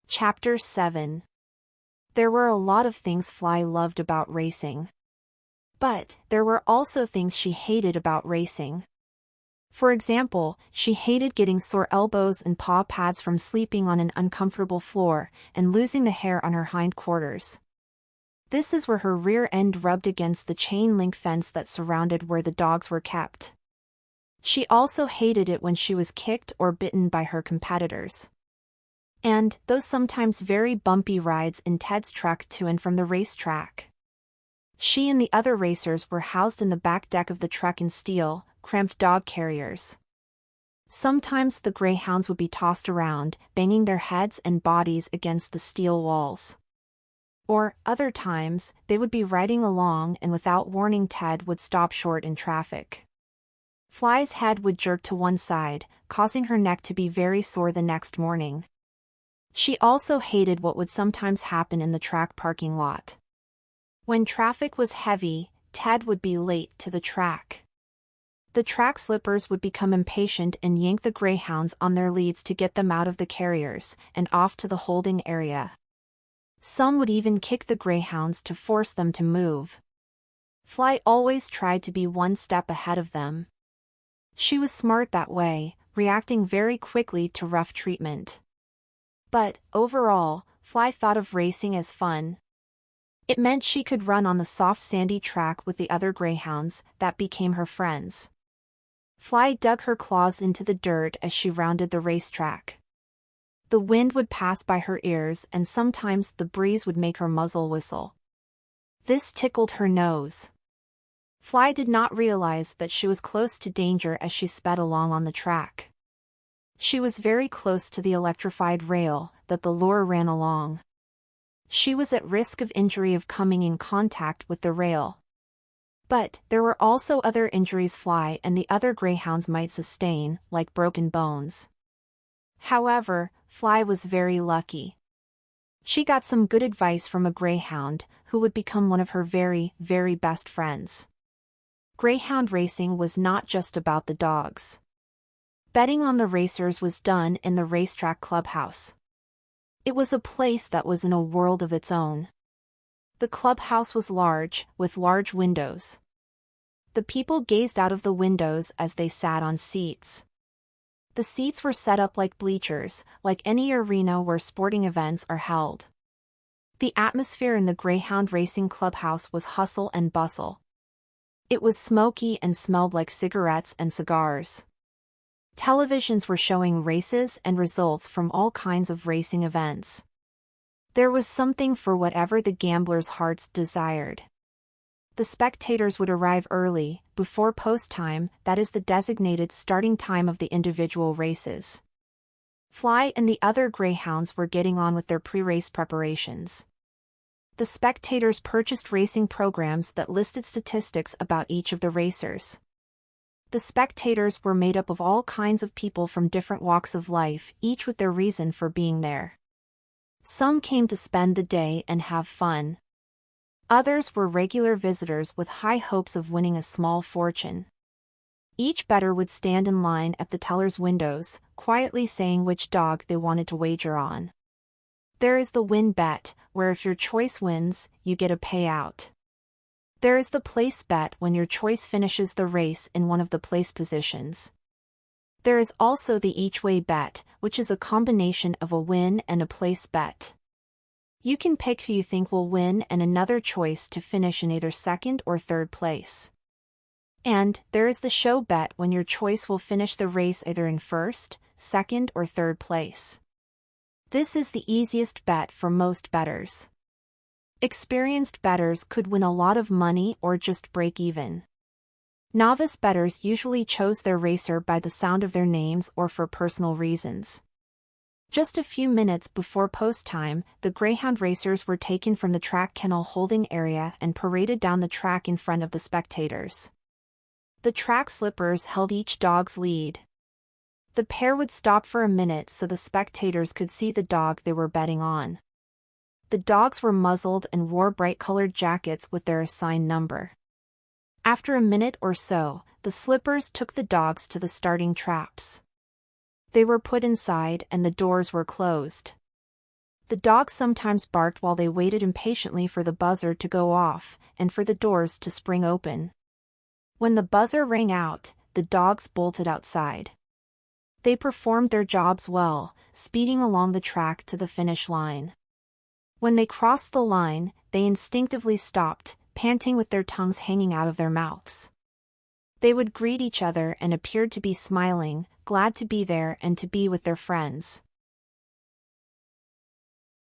Chapter 7. There were a lot of things Fly loved about racing. But there were also things she hated about racing. For example, she hated getting sore elbows and paw pads from sleeping on an uncomfortable floor and losing the hair on her hindquarters. This is where her rear end rubbed against the chain-link fence that surrounded where the dogs were kept. She also hated it when she was kicked or bitten by her competitors. And those sometimes very bumpy rides in Ted's truck to and from the racetrack. She and the other racers were housed in the back deck of the truck in steel, cramped dog carriers. Sometimes the Greyhounds would be tossed around, banging their heads and bodies against the steel walls. Or, other times, they would be riding along and without warning Ted would stop short in traffic. Fly's head would jerk to one side, causing her neck to be very sore the next morning. She also hated what would sometimes happen in the track parking lot. When traffic was heavy, Ted would be late to the track. The track slippers would become impatient and yank the Greyhounds on their leads to get them out of the carriers and off to the holding area. Some would even kick the Greyhounds to force them to move. Fly always tried to be one step ahead of them. She was smart that way, reacting very quickly to rough treatment. But, overall, Fly thought of racing as fun. It meant she could run on the soft sandy track with the other Greyhounds that became her friends. Fly dug her claws into the dirt as she rounded the racetrack. The wind would pass by her ears and sometimes the breeze would make her muzzle whistle. This tickled her nose. Fly did not realize that she was close to danger as she sped along on the track. She was very close to the electrified rail that the lure ran along. She was at risk of injury of coming in contact with the rail. But there were also other injuries Fly and the other Greyhounds might sustain, like broken bones. However, Fly was very lucky. She got some good advice from a Greyhound, who would become one of her very, very best friends. Greyhound racing was not just about the dogs. Betting on the racers was done in the racetrack clubhouse. It was a place that was in a world of its own. The clubhouse was large, with large windows. The people gazed out of the windows as they sat on seats. The seats were set up like bleachers, like any arena where sporting events are held. The atmosphere in the Greyhound Racing Clubhouse was hustle and bustle. It was smoky and smelled like cigarettes and cigars. Televisions were showing races and results from all kinds of racing events. There was something for whatever the gamblers' hearts desired. The spectators would arrive early, before post time, that is the designated starting time of the individual races. Fly and the other Greyhounds were getting on with their pre-race preparations. The spectators purchased racing programs that listed statistics about each of the racers. The spectators were made up of all kinds of people from different walks of life, each with their reason for being there. Some came to spend the day and have fun. Others were regular visitors with high hopes of winning a small fortune. Each bettor would stand in line at the teller's windows, quietly saying which dog they wanted to wager on. There is the win bet, where if your choice wins, you get a payout. There is the place bet when your choice finishes the race in one of the place positions. There is also the each-way bet, which is a combination of a win and a place bet. You can pick who you think will win and another choice to finish in either second or third place. And there is the show bet when your choice will finish the race either in first, second or third place. This is the easiest bet for most bettors. Experienced bettors could win a lot of money or just break even. Novice bettors usually chose their racer by the sound of their names or for personal reasons. Just a few minutes before post time, the Greyhound racers were taken from the track kennel holding area and paraded down the track in front of the spectators. The track slippers held each dog's lead. The pair would stop for a minute so the spectators could see the dog they were betting on. The dogs were muzzled and wore bright-colored jackets with their assigned number. After a minute or so, the slippers took the dogs to the starting traps. They were put inside and the doors were closed. The dogs sometimes barked while they waited impatiently for the buzzer to go off and for the doors to spring open. When the buzzer rang out, the dogs bolted outside. They performed their jobs well, speeding along the track to the finish line. When they crossed the line, they instinctively stopped, panting with their tongues hanging out of their mouths. They would greet each other and appeared to be smiling, glad to be there and to be with their friends.